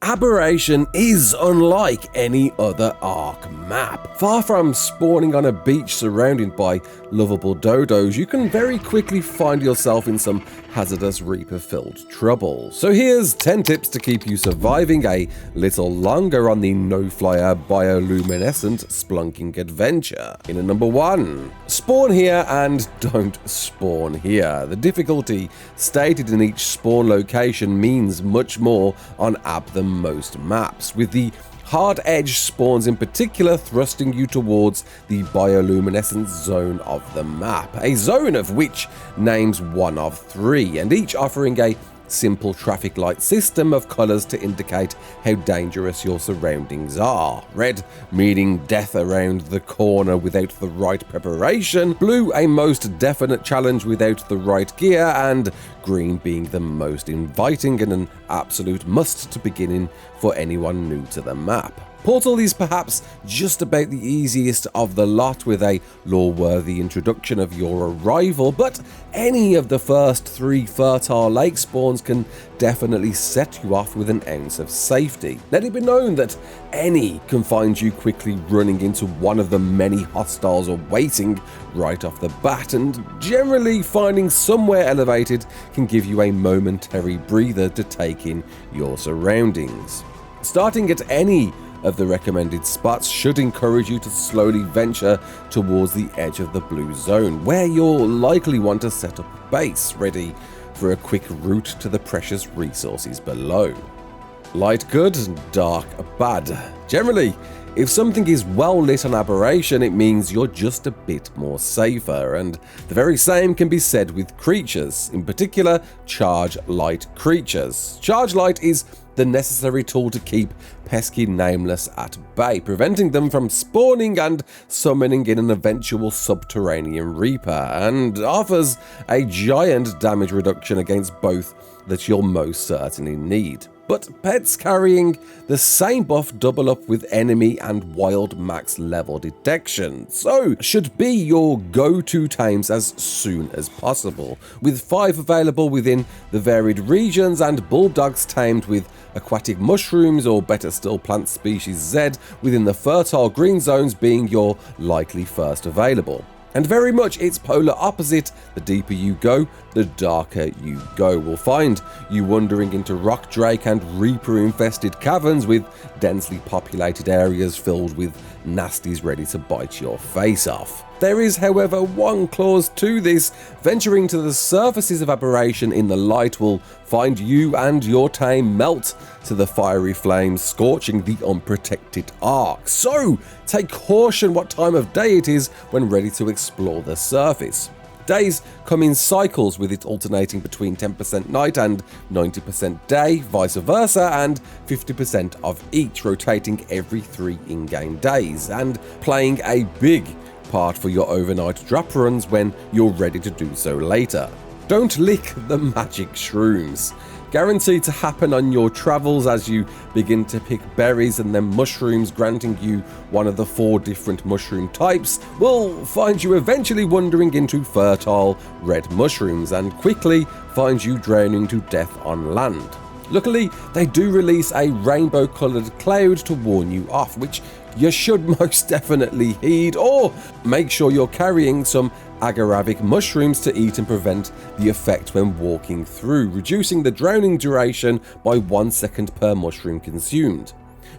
Aberration is unlike any other ARK map. Far from spawning on a beach surrounded by lovable dodos, you can very quickly find yourself in some hazardous Reaper-filled trouble. So here's 10 tips to keep you surviving a little longer on the no-flyer bioluminescent splunking adventure. In number 1, spawn here and don't spawn here. The difficulty stated in each spawn location means much more on Ab than most maps, with the hard edge spawns in particular thrusting you towards the bioluminescent zone of the map, a zone of which names one of 3, and each offering a simple traffic light system of colours to indicate how dangerous your surroundings are. Red meaning death around the corner without the right preparation, blue a most definite challenge without the right gear, and green being the most inviting and an absolute must to begin in for anyone new to the map. Portal is perhaps just about the easiest of the lot, with a lore-worthy introduction of your arrival, but any of the first 3 fertile lake spawns can definitely set you off with an ounce of safety. Let it be known that any can find you quickly running into one of the many hostiles awaiting right off the bat, and generally finding somewhere elevated can give you a momentary breather to take in your surroundings. Starting at any of the recommended spots should encourage you to slowly venture towards the edge of the blue zone, where you'll likely want to set up base, ready for a quick route to the precious resources below. Light good, dark bad. Generally, if something is well lit on Aberration, it means you're just a bit more safer, and the very same can be said with creatures, in particular charge light creatures. Charge light is the necessary tool to keep pesky Nameless at bay, preventing them from spawning and summoning in an eventual subterranean Reaper, and offers a giant damage reduction against both that you'll most certainly need. But pets carrying the same buff double up with enemy and wild max level detection, so should be your go-to tames as soon as possible, with 5 available within the varied regions, and bulldogs tamed with aquatic mushrooms, or better still plant species Z, within the fertile green zones being your likely first available. And very much its polar opposite, the deeper you go, the darker you go, will find you wandering into rock drake and reaper infested caverns with densely populated areas filled with nasties ready to bite your face off. There is, however, one clause to this. Venturing to the surfaces of Aberration in the light will find you and your tame melt to the fiery flames, scorching the unprotected ARK. So take caution what time of day it is when ready to explore the surface. Days come in cycles, with it alternating between 10% night and 90% day, vice versa, and 50% of each, rotating every 3 in-game days, and playing a big part for your overnight drop runs when you're ready to do so later. Don't lick the magic shrooms. Guaranteed to happen on your travels as you begin to pick berries, and then mushrooms, granting you one of the 4 different mushroom types, will find you eventually wandering into fertile red mushrooms and quickly find you drowning to death on land. Luckily, they do release a rainbow-coloured cloud to warn you off, which you should most definitely heed, or make sure you're carrying some agaravic mushrooms to eat and prevent the effect when walking through, reducing the drowning duration by 1 second per mushroom consumed.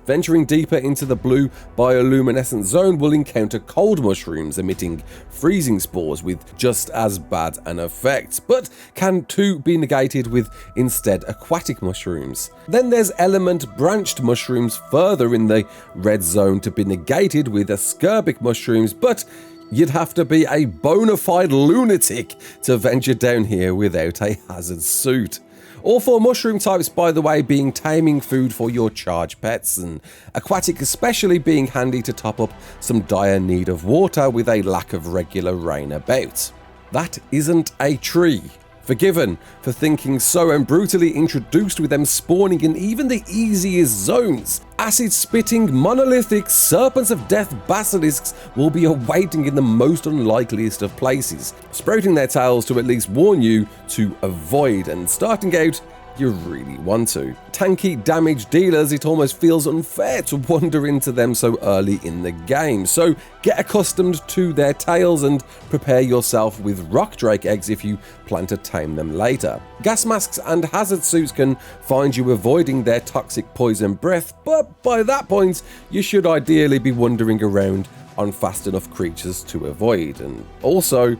Venturing deeper into the blue bioluminescent zone will encounter cold mushrooms emitting freezing spores with just as bad an effect, but can too be negated with instead aquatic mushrooms. Then there's element branched mushrooms further in the red zone to be negated with ascorbic mushrooms, but you'd have to be a bona fide lunatic to venture down here without a hazard suit. All 4 mushroom types, by the way, being taming food for your charge pets, and aquatic especially being handy to top up some dire need of water with a lack of regular rain about. That isn't a tree. Forgiven for thinking so, and brutally introduced with them spawning in even the easiest zones. Acid-spitting, monolithic serpents of death basilisks will be awaiting in the most unlikeliest of places, sprouting their tails to at least warn you to avoid, and starting out you really want to. Tanky damage dealers, it almost feels unfair to wander into them so early in the game, so get accustomed to their tails and prepare yourself with rock drake eggs if you plan to tame them later. Gas masks and hazard suits can find you avoiding their toxic poison breath, but by that point you should ideally be wandering around on fast enough creatures to avoid. And also,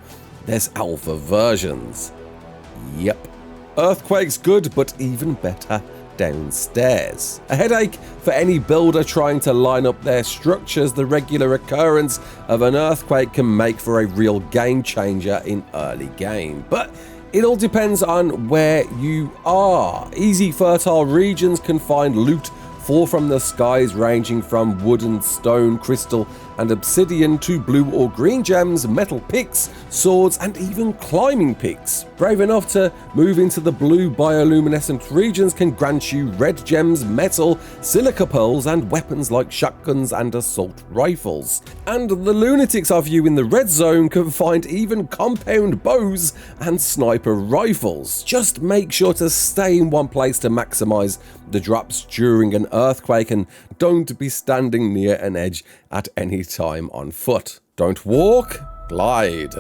there's alpha versions. Yep. Earthquake's good, but even better downstairs. A headache for any builder trying to line up their structures. The regular occurrence of an earthquake can make for a real game changer in early game, but it all depends on where you are. Easy fertile regions can find loot fall from the skies ranging from wood and stone, crystal and obsidian to blue or green gems, metal picks, swords and even climbing picks. Brave enough to move into the blue bioluminescent regions can grant you red gems, metal, silica pearls and weapons like shotguns and assault rifles. And the lunatics of you in the red zone can find even compound bows and sniper rifles. Just make sure to stay in one place to maximize the drops during an earthquake and don't be standing near an edge at any time on foot. Don't walk, glide.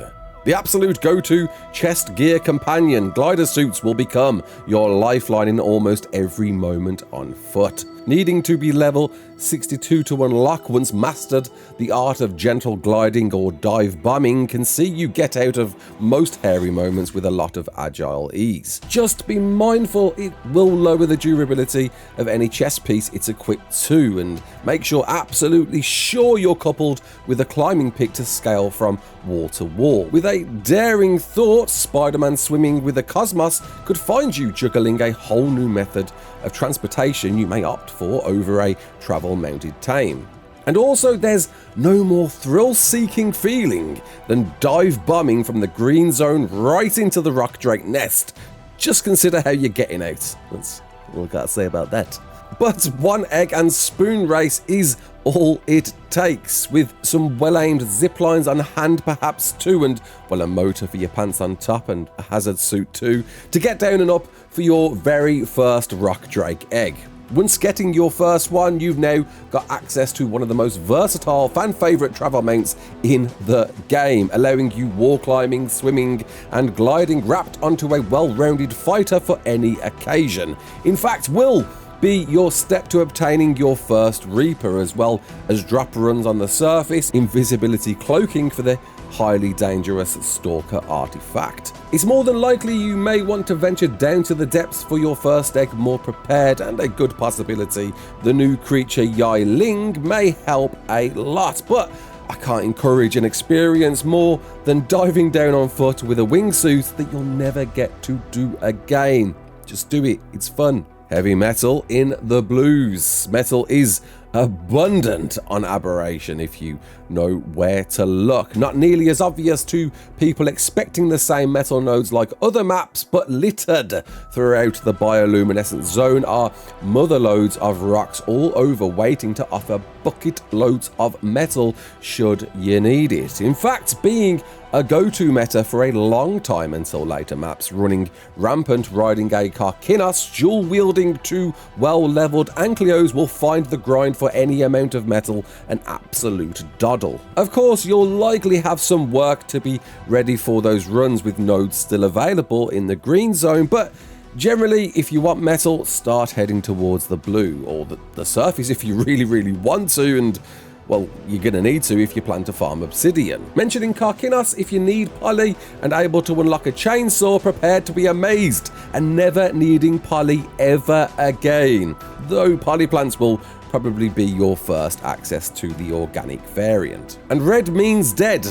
The absolute go-to chest gear companion, glider suits will become your lifeline in almost every moment on foot. Needing to be level 62 to unlock once mastered the art of gentle gliding or dive bombing can see you get out of most hairy moments with a lot of agile ease. Just be mindful it will lower the durability of any chest piece it's equipped to, and make sure absolutely sure you're coupled with a climbing pick to scale from wall to wall. With a daring thought, Spider-Man swimming with the cosmos could find you juggling a whole new method of transportation you may opt for over a travel mounted tame. And also, there's no more thrill-seeking feeling than dive bombing from the green zone right into the rock drake nest. Just consider how you're getting out. That's all I gotta say about that. But one egg and spoon race is all it takes, with some well-aimed zip lines on hand perhaps too, and well, a motor for your pants on top and a hazard suit too, to get down and up for your very first rock drake egg. Once getting your first one, you've now got access to one of the most versatile fan favourite travel mounts in the game, allowing you wall climbing, swimming and gliding wrapped onto a well-rounded fighter for any occasion. In fact, will be your step to obtaining your first Reaper, as well as drop runs on the surface, invisibility cloaking for the highly dangerous Stalker artifact. It's more than likely you may want to venture down to the depths for your first egg more prepared, and a good possibility the new creature Yai Ling may help a lot, but I can't encourage an experience more than diving down on foot with a wingsuit that you'll never get to do again. Just do it, it's fun. Heavy metal in the blues. Metal is abundant on Aberration if you know where to look. Not nearly as obvious to people expecting the same metal nodes like other maps, but littered throughout the bioluminescent zone are mother loads of rocks all over waiting to offer bucket loads of metal should you need it. In fact, being a go-to meta for a long time until later maps, running rampant riding a Karkinos, dual-wielding two well-leveled Ankleos will find the grind for any amount of metal an absolute doddle. Of course, you'll likely have some work to be ready for those runs with nodes still available in the green zone, but generally, if you want metal, start heading towards the blue, or the surface if you really want to, and well, you're gonna need to if you plan to farm obsidian. Mentioning Karkinos, if you need poly and able to unlock a chainsaw, prepared to be amazed and never needing poly ever again. Though poly plants will probably be your first access to the organic variant. And red means dead,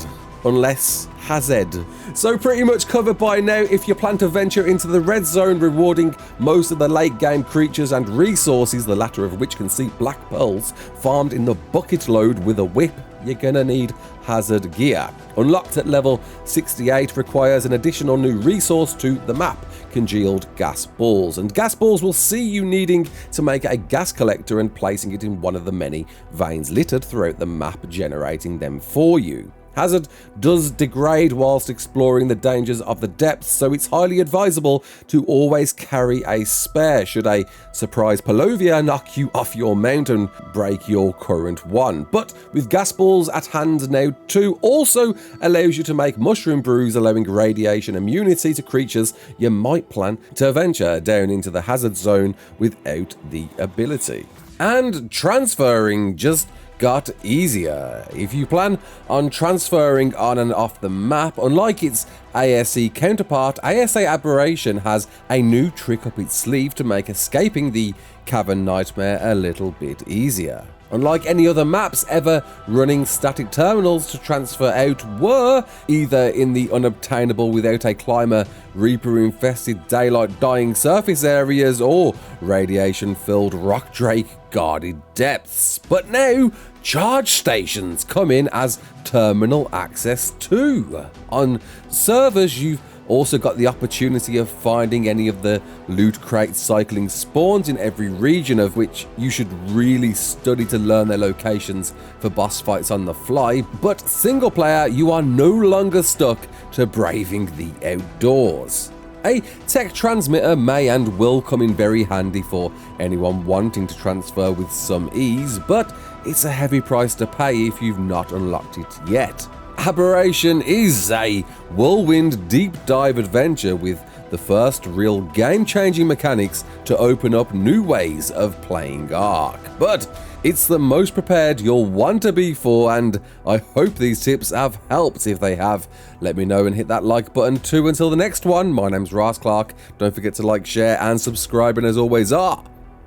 unless Hazed. So pretty much covered by now if you plan to venture into the red zone, rewarding most of the late game creatures and resources, the latter of which can see black pearls farmed in the bucket load with a whip. You're gonna need hazard gear. Unlocked at level 68 requires an additional new resource to the map, congealed gas balls. And gas balls will see you needing to make a gas collector and placing it in one of the many veins littered throughout the map, generating them for you. Hazard does degrade whilst exploring the dangers of the depths, so it's highly advisable to always carry a spare should a surprise Palovia knock you off your mount and break your current one. But with gas balls at hand now too, also allows you to make mushroom brews, allowing radiation immunity to creatures you might plan to venture down into the hazard zone without the ability. And transferring just got easier. If you plan on transferring on and off the map, unlike its ASE counterpart, ASA Aberration has a new trick up its sleeve to make escaping the Cavern Nightmare a little bit easier. Unlike any other maps ever running static terminals to transfer out were either in the unobtainable without a climber, Reaper infested daylight dying surface areas or radiation filled rock drake guarded depths. But now charge stations come in as terminal access too. On servers you've also got the opportunity of finding any of the loot crate cycling spawns in every region, of which you should really study to learn their locations for boss fights on the fly. But single player, you are no longer stuck to braving the outdoors. A tech transmitter may and will come in very handy for anyone wanting to transfer with some ease, but it's a heavy price to pay if you've not unlocked it yet. Aberration is a whirlwind deep dive adventure with the first real game-changing mechanics to open up new ways of playing ARK. But it's the most prepared you'll want to be for, and I hope these tips have helped. If they have, let me know and hit that like button too. Until the next one, my name's Raasclark. Don't forget to like, share and subscribe, and as always,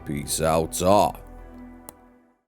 peace out.